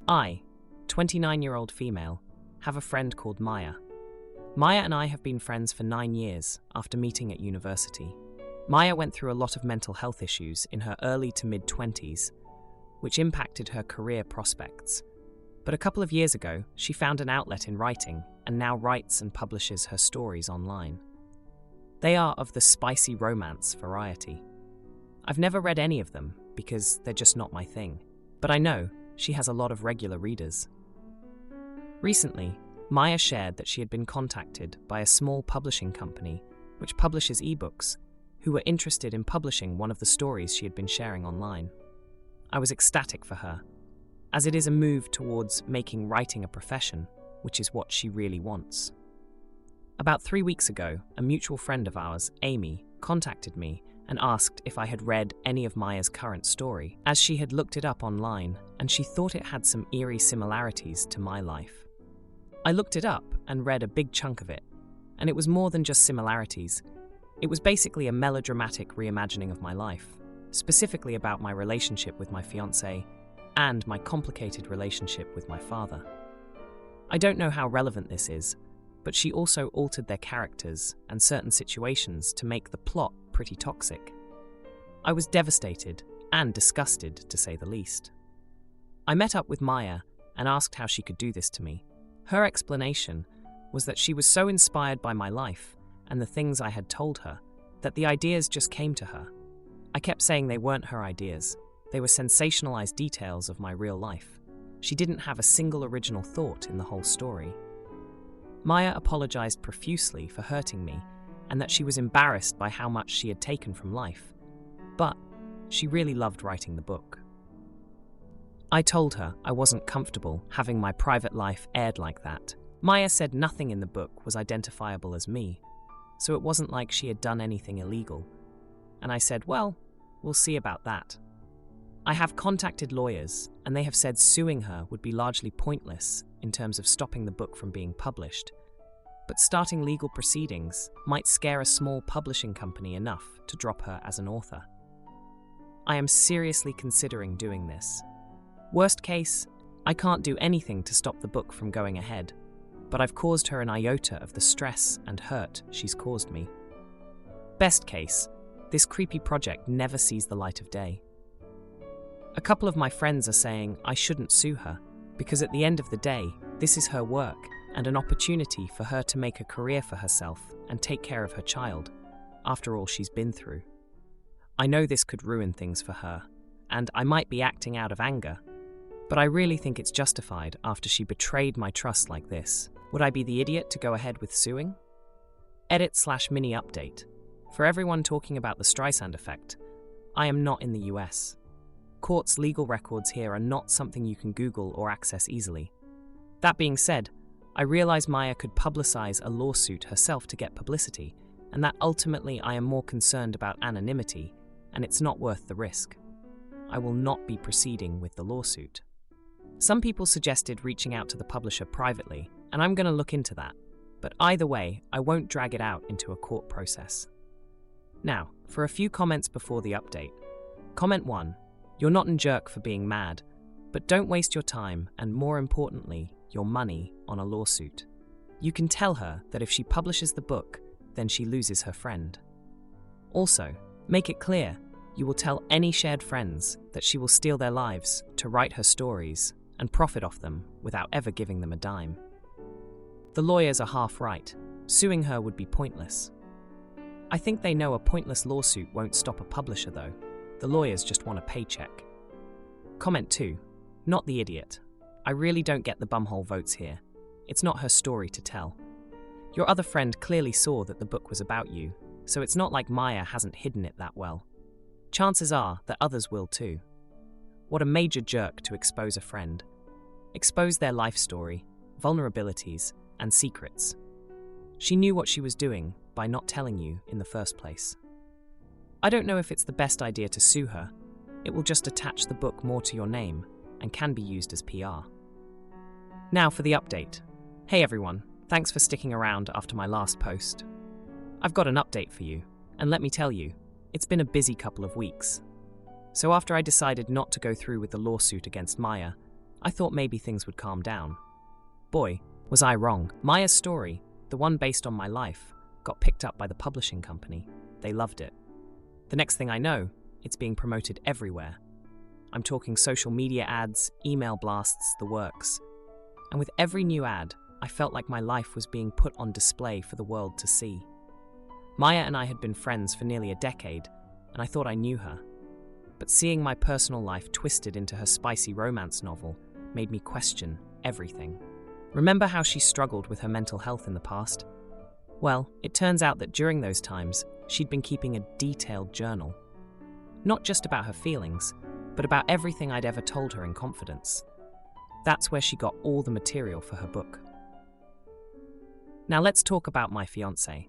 I, 29-year-old female, have a friend called Maya. Maya and I have been friends for 9 years after meeting at university. Maya went through a lot of mental health issues in her early to mid-20s, which impacted her career prospects. But a couple of years ago, she found an outlet in writing and now writes and publishes her stories online. They are of the spicy romance variety. I've never read any of them because they're just not my thing, but I know she has a lot of regular readers. Recently, Maya shared that she had been contacted by a small publishing company which publishes ebooks who were interested in publishing one of the stories she had been sharing online. I was ecstatic for her, as it is a move towards making writing a profession, which is what she really wants. About 3 weeks ago, a mutual friend of ours, Amy, contacted me and asked if I had read any of Maya's current story, as she had looked it up online and she thought it had some eerie similarities to my life. I looked it up and read a big chunk of it, and it was more than just similarities. It was basically a melodramatic reimagining of my life, specifically about my relationship with my fiancé and my complicated relationship with my father. I don't know how relevant this is, but she also altered their characters and certain situations to make the plot pretty toxic. I was devastated and disgusted, to say the least. I met up with Maya and asked how she could do this to me. Her explanation was that she was so inspired by my life and the things I had told her that the ideas just came to her. I kept saying they weren't her ideas. They were sensationalized details of my real life. She didn't have a single original thought in the whole story. Maya apologized profusely for hurting me and that she was embarrassed by how much she had taken from life, but she really loved writing the book. I told her I wasn't comfortable having my private life aired like that. Maya said nothing in the book was identifiable as me, so it wasn't like she had done anything illegal. And I said, well, we'll see about that. I have contacted lawyers, and they have said suing her would be largely pointless in terms of stopping the book from being published. But starting legal proceedings might scare a small publishing company enough to drop her as an author. I am seriously considering doing this. Worst case, I can't do anything to stop the book from going ahead, but I've caused her an iota of the stress and hurt she's caused me. Best case, this creepy project never sees the light of day. A couple of my friends are saying I shouldn't sue her, because at the end of the day, this is her work and an opportunity for her to make a career for herself and take care of her child, after all she's been through. I know this could ruin things for her, and I might be acting out of anger, but I really think it's justified after she betrayed my trust like this. Would I be the idiot to go ahead with suing? Edit/mini update. For everyone talking about the Streisand effect, I am not in the US. Courts' legal records here are not something you can Google or access easily. That being said, I realize Maya could publicize a lawsuit herself to get publicity, and that ultimately I am more concerned about anonymity, and it's not worth the risk. I will not be proceeding with the lawsuit. Some people suggested reaching out to the publisher privately, and I'm going to look into that. But either way, I won't drag it out into a court process. Now, for a few comments before the update. Comment 1. You're not a jerk for being mad, but don't waste your time and, more importantly, your money on a lawsuit. You can tell her that if she publishes the book, then she loses her friend. Also, make it clear you will tell any shared friends that she will steal their lives to write her stories and profit off them without ever giving them a dime. The lawyers are half right. Suing her would be pointless. I think they know a pointless lawsuit won't stop a publisher though. The lawyers just want a paycheck. Comment 2. Not the idiot. I really don't get the bumhole votes here. It's not her story to tell. Your other friend clearly saw that the book was about you, so it's not like Maya hasn't hidden it that well. Chances are that others will too. What a major jerk to expose a friend. Expose their life story, vulnerabilities, and secrets. She knew what she was doing by not telling you in the first place. I don't know if it's the best idea to sue her. It will just attach the book more to your name and can be used as PR. Now for the update. Hey everyone, thanks for sticking around after my last post. I've got an update for you, and let me tell you, it's been a busy couple of weeks. So after I decided not to go through with the lawsuit against Maya, I thought maybe things would calm down. Boy, was I wrong. Maya's story, the one based on my life, got picked up by the publishing company. They loved it. The next thing I know, it's being promoted everywhere. I'm talking social media ads, email blasts, the works. And with every new ad, I felt like my life was being put on display for the world to see. Maya and I had been friends for nearly a decade, and I thought I knew her. But seeing my personal life twisted into her spicy romance novel made me question everything. Remember how she struggled with her mental health in the past? Well, it turns out that during those times, she'd been keeping a detailed journal. Not just about her feelings, but about everything I'd ever told her in confidence. That's where she got all the material for her book. Now let's talk about my fiancé.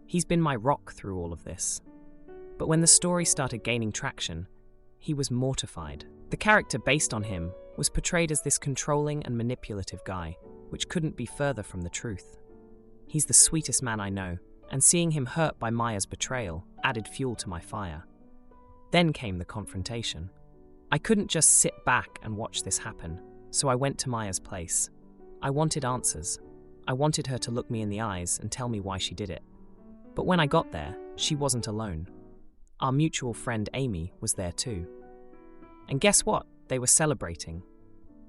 He's been my rock through all of this. But when the story started gaining traction, he was mortified. The character based on him was portrayed as this controlling and manipulative guy, which couldn't be further from the truth. He's the sweetest man I know, and seeing him hurt by Maya's betrayal added fuel to my fire. Then came the confrontation. I couldn't just sit back and watch this happen, so I went to Maya's place. I wanted answers. I wanted her to look me in the eyes and tell me why she did it. But when I got there, she wasn't alone. Our mutual friend Amy was there too. And guess what? They were celebrating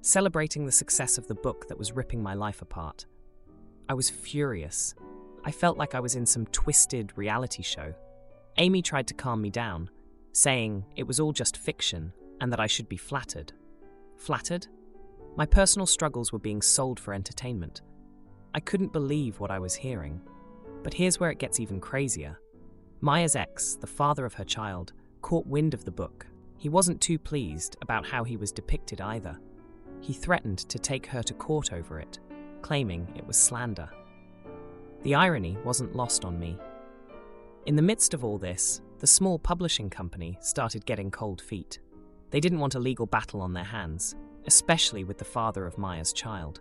the success of the book that was ripping my life apart. I was furious. I felt like I was in some twisted reality show. Amy tried to calm me down, saying it was all just fiction and that I should be flattered. Flattered? My personal struggles were being sold for entertainment. I couldn't believe what I was hearing. But here's where it gets even crazier. Maya's ex, the father of her child, caught wind of the book. He wasn't too pleased about how he was depicted either. He threatened to take her to court over it, claiming it was slander. The irony wasn't lost on me. In the midst of all this, the small publishing company started getting cold feet. They didn't want a legal battle on their hands, especially with the father of Maya's child.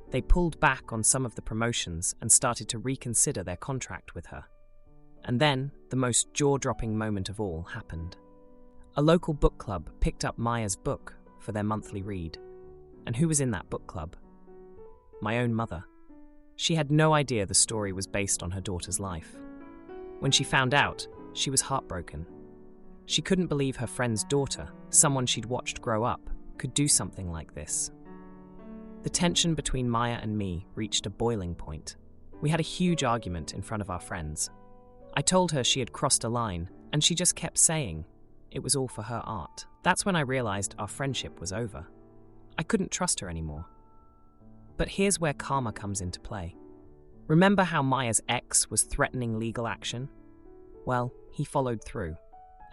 They pulled back on some of the promotions and started to reconsider their contract with her. And then, the most jaw-dropping moment of all happened. A local book club picked up Maya's book for their monthly read. And who was in that book club? My own mother. She had no idea the story was based on her daughter's life. When she found out, she was heartbroken. She couldn't believe her friend's daughter, someone she'd watched grow up, could do something like this. The tension between Maya and me reached a boiling point. We had a huge argument in front of our friends. I told her she had crossed a line, and she just kept saying it was all for her art. That's when I realized our friendship was over. I couldn't trust her anymore. But here's where karma comes into play. Remember how Maya's ex was threatening legal action? Well, he followed through.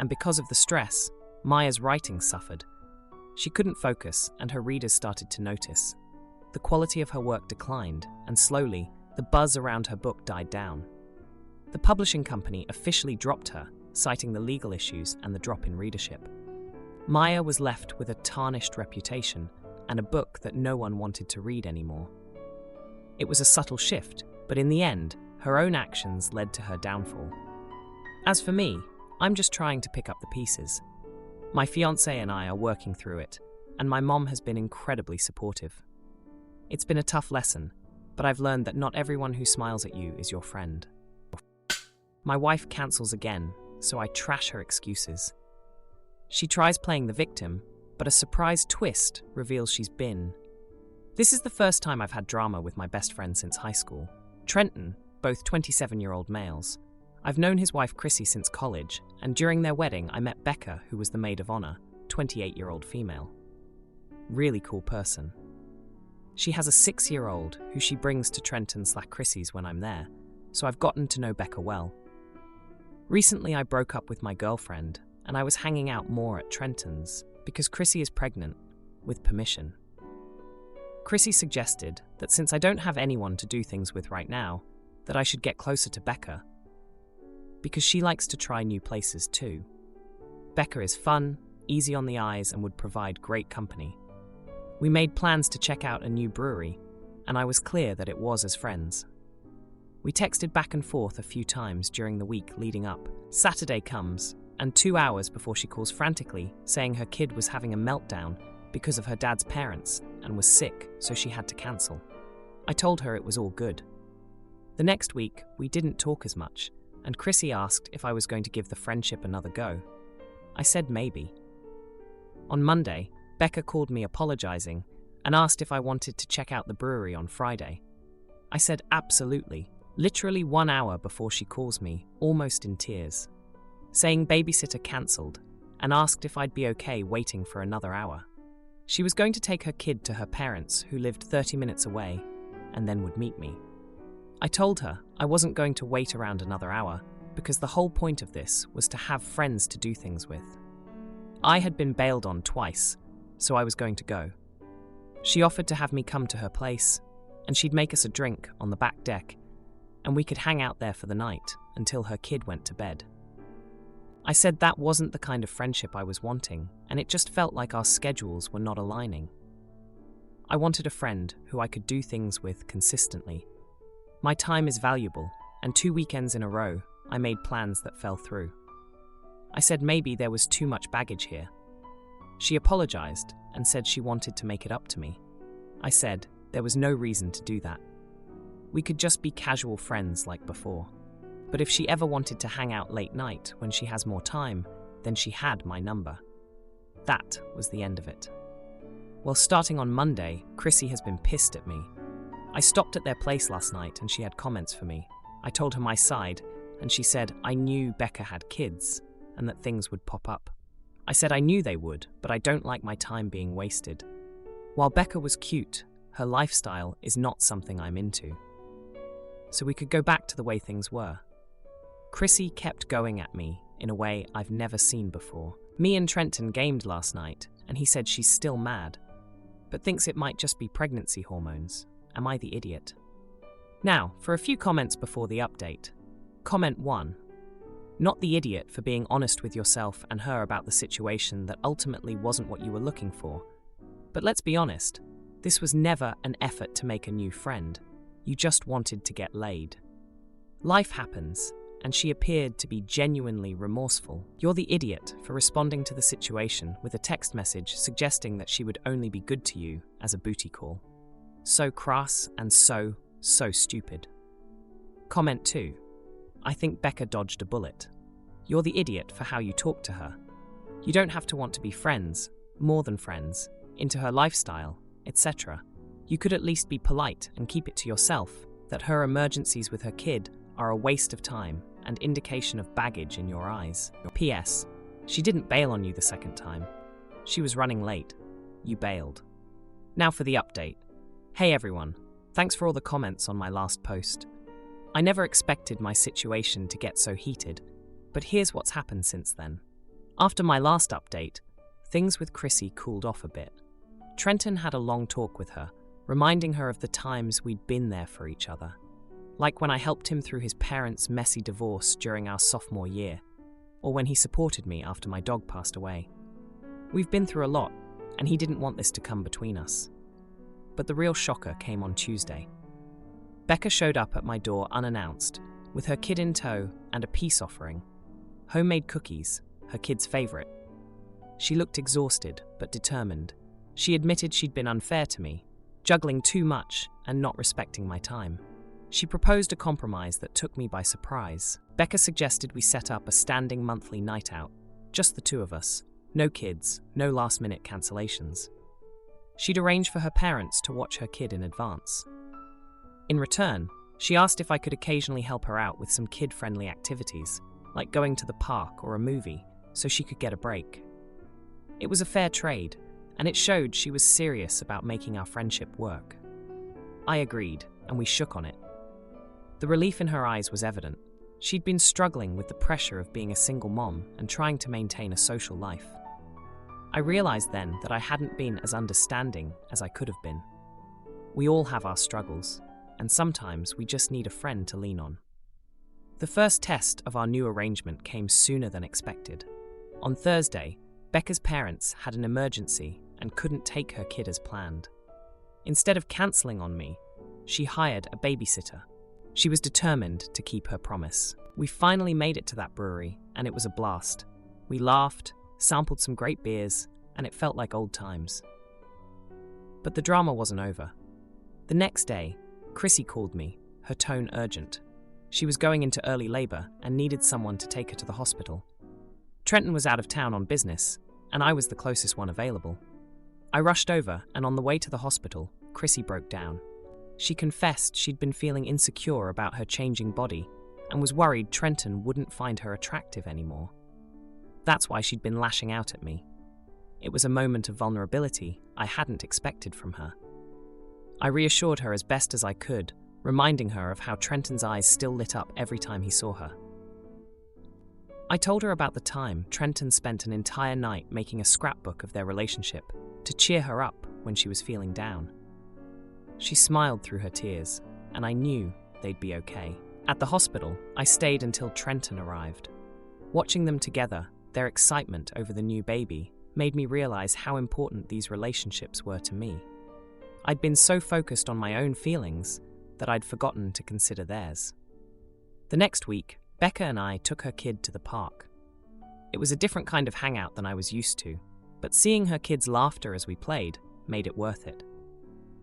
And because of the stress, Maya's writing suffered. She couldn't focus, and her readers started to notice. The quality of her work declined, and slowly, the buzz around her book died down. The publishing company officially dropped her, citing the legal issues and the drop in readership. Maya was left with a tarnished reputation and a book that no one wanted to read anymore. It was a subtle shift, but in the end, her own actions led to her downfall. As for me, I'm just trying to pick up the pieces. My fiancé and I are working through it, and my mom has been incredibly supportive. It's been a tough lesson, but I've learned that not everyone who smiles at you is your friend. My wife cancels again, so I trash her excuses. She tries playing the victim, but a surprise twist reveals she's been. This is the first time I've had drama with my best friend since high school. Trenton, both 27-year-old males. I've known his wife Chrissy since college, and during their wedding I met Becca, who was the maid of honor, 28-year-old female. Really cool person. She has a 6-year-old who she brings to Trenton/Chrissy's when I'm there, so I've gotten to know Becca well. Recently I broke up with my girlfriend, and I was hanging out more at Trenton's because Chrissy is pregnant, with permission. Chrissy suggested that since I don't have anyone to do things with right now, that I should get closer to Becca, because she likes to try new places too. Becca is fun, easy on the eyes, and would provide great company. We made plans to check out a new brewery, and I was clear that it was as friends. We texted back and forth a few times during the week leading up. Saturday comes, and 2 hours before she calls frantically, saying her kid was having a meltdown because of her dad's parents and was sick, so she had to cancel. I told her it was all good. The next week, we didn't talk as much, and Chrissy asked if I was going to give the friendship another go. I said maybe. On Monday, Becca called me apologizing and asked if I wanted to check out the brewery on Friday. I said absolutely, literally 1 hour before she calls me, almost in tears, saying babysitter cancelled and asked if I'd be okay waiting for another hour. She was going to take her kid to her parents, who lived 30 minutes away, and then would meet me. I told her I wasn't going to wait around another hour because the whole point of this was to have friends to do things with. I had been bailed on twice, so I was going to go. She offered to have me come to her place, and she'd make us a drink on the back deck, and we could hang out there for the night until her kid went to bed. I said that wasn't the kind of friendship I was wanting, and it just felt like our schedules were not aligning. I wanted a friend who I could do things with consistently. My time is valuable, and 2 weekends in a row, I made plans that fell through. I said maybe there was too much baggage here. She apologized and said she wanted to make it up to me. I said there was no reason to do that. We could just be casual friends like before. But if she ever wanted to hang out late night when she has more time, then she had my number. That was the end of it. Well, starting on Monday, Chrissy has been pissed at me. I stopped at their place last night and she had comments for me. I told her my side, and she said I knew Becca had kids and that things would pop up. I said I knew they would, but I don't like my time being wasted. While Becca was cute, her lifestyle is not something I'm into. So we could go back to the way things were. Chrissy kept going at me in a way I've never seen before. Me and Trenton gamed last night, and he said she's still mad, but thinks it might just be pregnancy hormones. Am I the idiot? Now, for a few comments before the update. Comment 1. Not the idiot for being honest with yourself and her about the situation that ultimately wasn't what you were looking for. But let's be honest, this was never an effort to make a new friend. You just wanted to get laid. Life happens, and she appeared to be genuinely remorseful. You're the idiot for responding to the situation with a text message suggesting that she would only be good to you as a booty call. So crass and so stupid. Comment 2. I think Becca dodged a bullet. You're the idiot for how you talk to her. You don't have to want to be friends, more than friends, into her lifestyle, etc. You could at least be polite and keep it to yourself that her emergencies with her kid are a waste of time and indication of baggage in your eyes. P.S. She didn't bail on you the second time. She was running late. You bailed. Now for the update. Hey everyone, thanks for all the comments on my last post. I never expected my situation to get so heated, but here's what's happened since then. After my last update, things with Chrissy cooled off a bit. Trenton had a long talk with her, reminding her of the times we'd been there for each other. Like when I helped him through his parents' messy divorce during our sophomore year, or when he supported me after my dog passed away. We've been through a lot, and he didn't want this to come between us. But the real shocker came on Tuesday. Becca showed up at my door unannounced, with her kid in tow and a peace offering. Homemade cookies, her kid's favorite. She looked exhausted, but determined. She admitted she'd been unfair to me, juggling too much and not respecting my time. She proposed a compromise that took me by surprise. Becca suggested we set up a standing monthly night out, just the two of us, no kids, no last-minute cancellations. She'd arrange for her parents to watch her kid in advance. In return, she asked if I could occasionally help her out with some kid-friendly activities, like going to the park or a movie, so she could get a break. It was a fair trade, and it showed she was serious about making our friendship work. I agreed, and we shook on it. The relief in her eyes was evident. She'd been struggling with the pressure of being a single mom and trying to maintain a social life. I realized then that I hadn't been as understanding as I could have been. We all have our struggles, and sometimes we just need a friend to lean on. The first test of our new arrangement came sooner than expected. On Thursday, Becca's parents had an emergency and couldn't take her kid as planned. Instead of cancelling on me, she hired a babysitter. She was determined to keep her promise. We finally made it to that brewery, and it was a blast. We laughed, sampled some great beers, and it felt like old times. But the drama wasn't over. The next day, Chrissy called me, her tone urgent. She was going into early labor and needed someone to take her to the hospital. Trenton was out of town on business, and I was the closest one available. I rushed over, and on the way to the hospital, Chrissy broke down. She confessed she'd been feeling insecure about her changing body and was worried Trenton wouldn't find her attractive anymore. That's why she'd been lashing out at me. It was a moment of vulnerability I hadn't expected from her. I reassured her as best as I could, reminding her of how Trenton's eyes still lit up every time he saw her. I told her about the time Trenton spent an entire night making a scrapbook of their relationship to cheer her up when she was feeling down. She smiled through her tears, and I knew they'd be okay. At the hospital, I stayed until Trenton arrived. Watching them together, their excitement over the new baby made me realize how important these relationships were to me. I'd been so focused on my own feelings that I'd forgotten to consider theirs. The next week, Becca and I took her kid to the park. It was a different kind of hangout than I was used to, but seeing her kids' laughter as we played made it worth it.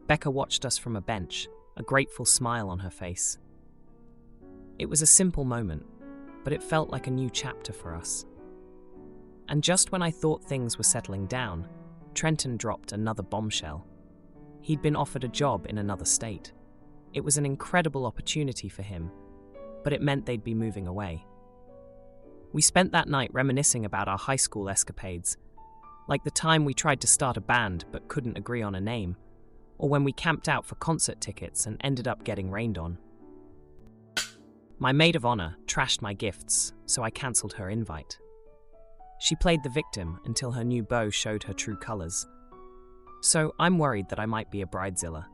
Becca watched us from a bench, a grateful smile on her face. It was a simple moment, but it felt like a new chapter for us. And just when I thought things were settling down, Trenton dropped another bombshell. He'd been offered a job in another state. It was an incredible opportunity for him, but it meant they'd be moving away. We spent that night reminiscing about our high school escapades, like the time we tried to start a band but couldn't agree on a name, or when we camped out for concert tickets and ended up getting rained on. My maid of honor trashed my gifts, so I cancelled her invite. She played the victim until her new beau showed her true colors. So I'm worried that I might be a bridezilla.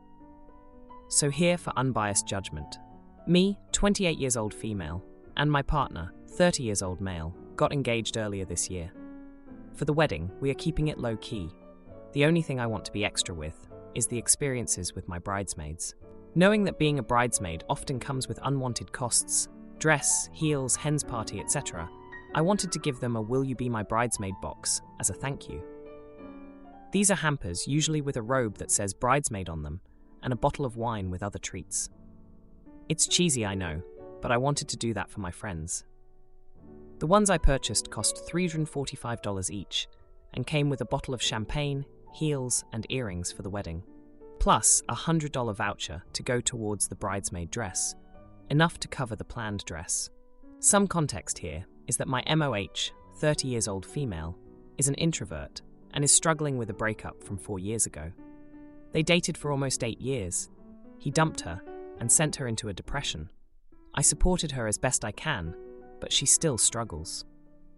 So here for unbiased judgment. Me, 28 years old female, and my partner, 30 years old male, got engaged earlier this year. For the wedding, we are keeping it low-key. The only thing I want to be extra with is the experiences with my bridesmaids. Knowing that being a bridesmaid often comes with unwanted costs, dress, heels, hen's party, etc., I wanted to give them a "Will you be my bridesmaid" box as a thank you. These are hampers, usually with a robe that says bridesmaid on them, and a bottle of wine with other treats. It's cheesy, I know, but I wanted to do that for my friends. The ones I purchased cost $345 each, and came with a bottle of champagne, heels, and earrings for the wedding, plus a $100 voucher to go towards the bridesmaid dress, enough to cover the planned dress. Some context here is that my MOH, 30 years old female, is an introvert and is struggling with a breakup from 4 years ago. They dated for almost 8 years. He dumped her and sent her into a depression. I supported her as best I can, but she still struggles.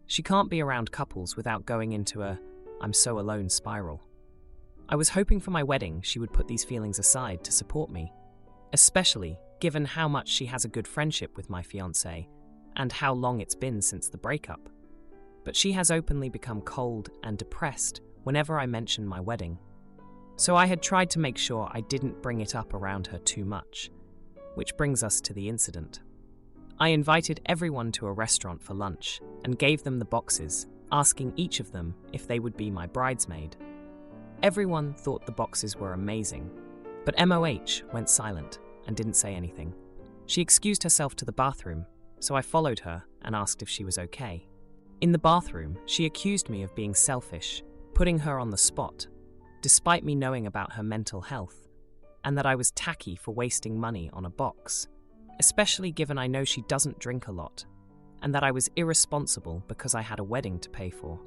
She can't be around couples without going into a "I'm so alone" spiral. I was hoping for my wedding she would put these feelings aside to support me, especially given how much she has a good friendship with my fiancé and how long it's been since the breakup. But she has openly become cold and depressed whenever I mention my wedding. So I had tried to make sure I didn't bring it up around her too much, which brings us to the incident. I invited everyone to a restaurant for lunch and gave them the boxes, asking each of them if they would be my bridesmaid. Everyone thought the boxes were amazing, but MOH went silent and didn't say anything. She excused herself to the bathroom, so I followed her and asked if she was okay. In the bathroom, she accused me of being selfish, putting her on the spot, despite me knowing about her mental health, and that I was tacky for wasting money on a box, especially given I know she doesn't drink a lot, and that I was irresponsible because I had a wedding to pay for.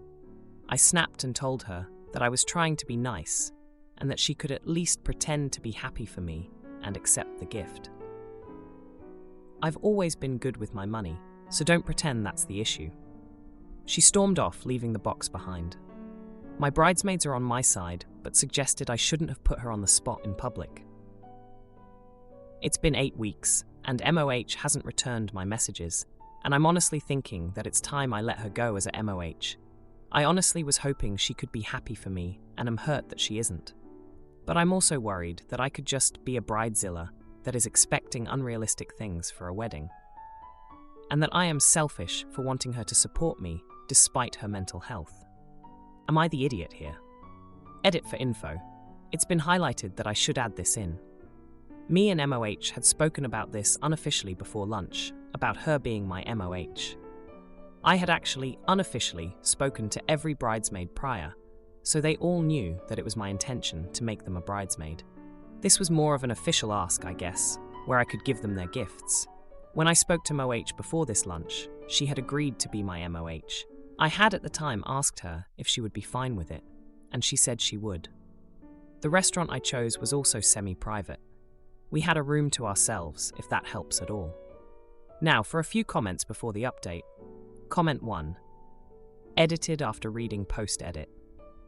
I snapped and told her that I was trying to be nice, and that she could at least pretend to be happy for me and accept the gift. I've always been good with my money, so don't pretend that's the issue. She stormed off, leaving the box behind. My bridesmaids are on my side, but suggested I shouldn't have put her on the spot in public. It's been 8 weeks, and MOH hasn't returned my messages, and I'm honestly thinking that it's time I let her go as a MOH. I honestly was hoping she could be happy for me, and am hurt that she isn't. But I'm also worried that I could just be a bridezilla that is expecting unrealistic things for a wedding, and that I am selfish for wanting her to support me despite her mental health. Am I the idiot here? Edit for info. It's been highlighted that I should add this in. Me and MOH had spoken about this unofficially before lunch, about her being my MOH. I had actually unofficially spoken to every bridesmaid prior, so they all knew that it was my intention to make them a bridesmaid. This was more of an official ask, I guess, where I could give them their gifts. When I spoke to MOH before this lunch, she had agreed to be my MOH. I had at the time asked her if she would be fine with it, and she said she would. The restaurant I chose was also semi-private. We had a room to ourselves, if that helps at all. Now, for a few comments before the update. Comment 1. Edited after reading post-edit.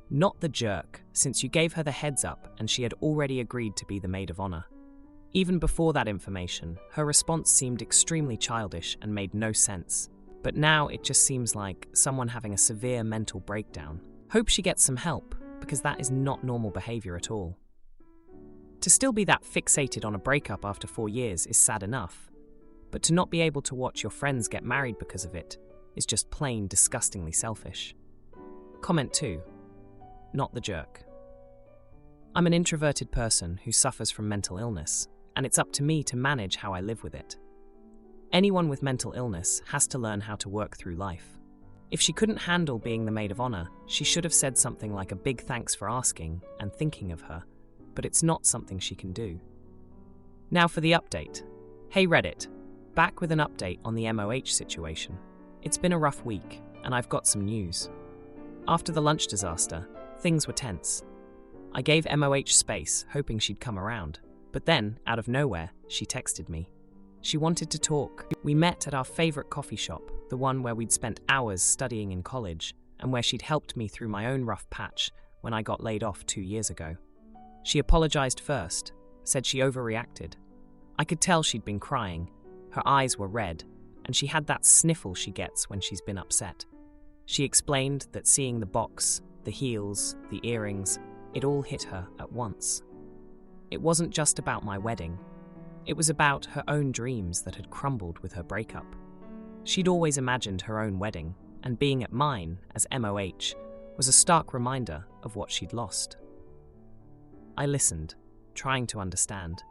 Not the jerk, since you gave her the heads up and she had already agreed to be the maid of honor. Even before that information, her response seemed extremely childish and made no sense. But now it just seems like someone having a severe mental breakdown. Hope she gets some help, because that is not normal behavior at all. To still be that fixated on a breakup after 4 years is sad enough, but to not be able to watch your friends get married because of it is just plain disgustingly selfish. Comment 2. Not the jerk. I'm an introverted person who suffers from mental illness, and it's up to me to manage how I live with it. Anyone with mental illness has to learn how to work through life. If she couldn't handle being the maid of honor, she should have said something like a big thanks for asking and thinking of her, but it's not something she can do. Now for the update. Hey Reddit, back with an update on the MOH situation. It's been a rough week, and I've got some news. After the lunch disaster, things were tense. I gave MOH space, hoping she'd come around, but then, out of nowhere, she texted me. She wanted to talk. We met at our favorite coffee shop, the one where we'd spent hours studying in college, and where she'd helped me through my own rough patch when I got laid off 2 years ago. She apologized first, said she overreacted. I could tell she'd been crying. Her eyes were red, and she had that sniffle she gets when she's been upset. She explained that seeing the box, the heels, the earrings, it all hit her at once. It wasn't just about my wedding. It was about her own dreams that had crumbled with her breakup. She'd always imagined her own wedding, and being at mine as MOH was a stark reminder of what she'd lost. I listened, trying to understand.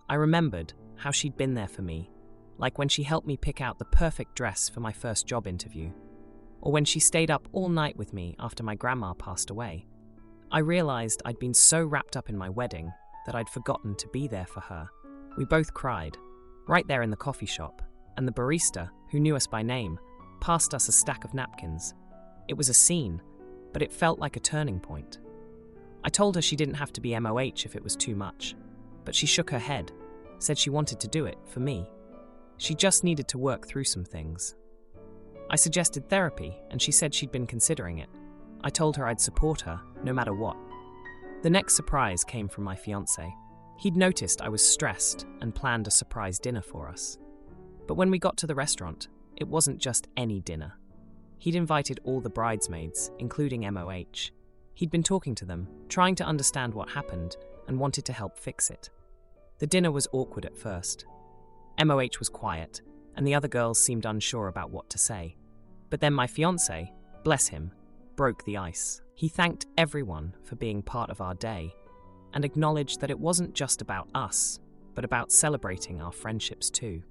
I remembered how she'd been there for me, like when she helped me pick out the perfect dress for my first job interview, or when she stayed up all night with me after my grandma passed away. I realized I'd been so wrapped up in my wedding that I'd forgotten to be there for her. We both cried, right there in the coffee shop, and the barista, who knew us by name, passed us a stack of napkins. It was a scene, but it felt like a turning point. I told her she didn't have to be MOH if it was too much, but she shook her head, said she wanted to do it for me. She just needed to work through some things. I suggested therapy, and she said she'd been considering it. I told her I'd support her, no matter what. The next surprise came from my fiancé. He'd noticed I was stressed and planned a surprise dinner for us. But when we got to the restaurant, it wasn't just any dinner. He'd invited all the bridesmaids, including MOH. He'd been talking to them, trying to understand what happened, and wanted to help fix it. The dinner was awkward at first. MOH was quiet, and the other girls seemed unsure about what to say. But then my fiancé, bless him, broke the ice. He thanked everyone for being part of our day, and acknowledged that it wasn't just about us, but about celebrating our friendships too.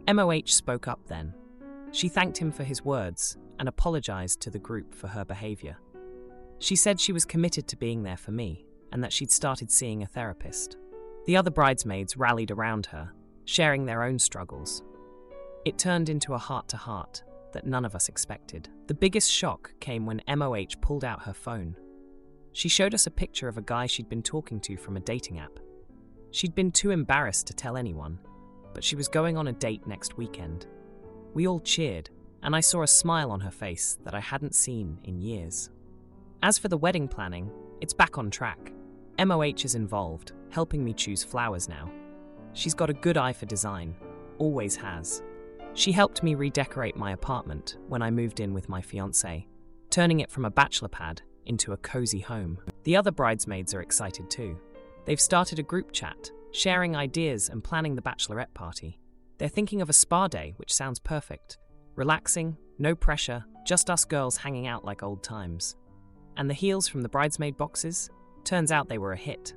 MOH spoke up then. She thanked him for his words and apologized to the group for her behavior. She said she was committed to being there for me, and that she'd started seeing a therapist. The other bridesmaids rallied around her, sharing their own struggles. It turned into a heart-to-heart that none of us expected. The biggest shock came when MOH pulled out her phone. She showed us a picture of a guy she'd been talking to from a dating app. She'd been too embarrassed to tell anyone, but she was going on a date next weekend. We all cheered, and I saw a smile on her face that I hadn't seen in years. As for the wedding planning, it's back on track. MOH is involved, helping me choose flowers now. She's got a good eye for design, always has. She helped me redecorate my apartment when I moved in with my fiancé, turning it from a bachelor pad into a cozy home. The other bridesmaids are excited too. They've started a group chat, sharing ideas and planning the bachelorette party. They're thinking of a spa day, which sounds perfect. Relaxing, no pressure, just us girls hanging out like old times. And the heels from the bridesmaid boxes? Turns out they were a hit.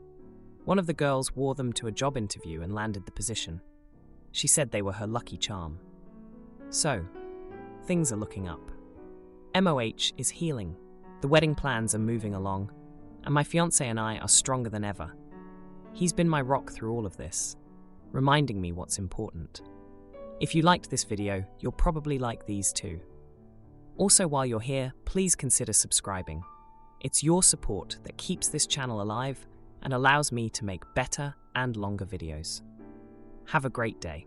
One of the girls wore them to a job interview and landed the position. She said they were her lucky charm. So, things are looking up. MOH is healing. The wedding plans are moving along, and my fiancé and I are stronger than ever. He's been my rock through all of this, reminding me what's important. If you liked this video, you'll probably like these too. Also, while you're here, please consider subscribing. It's your support that keeps this channel alive and allows me to make better and longer videos. Have a great day.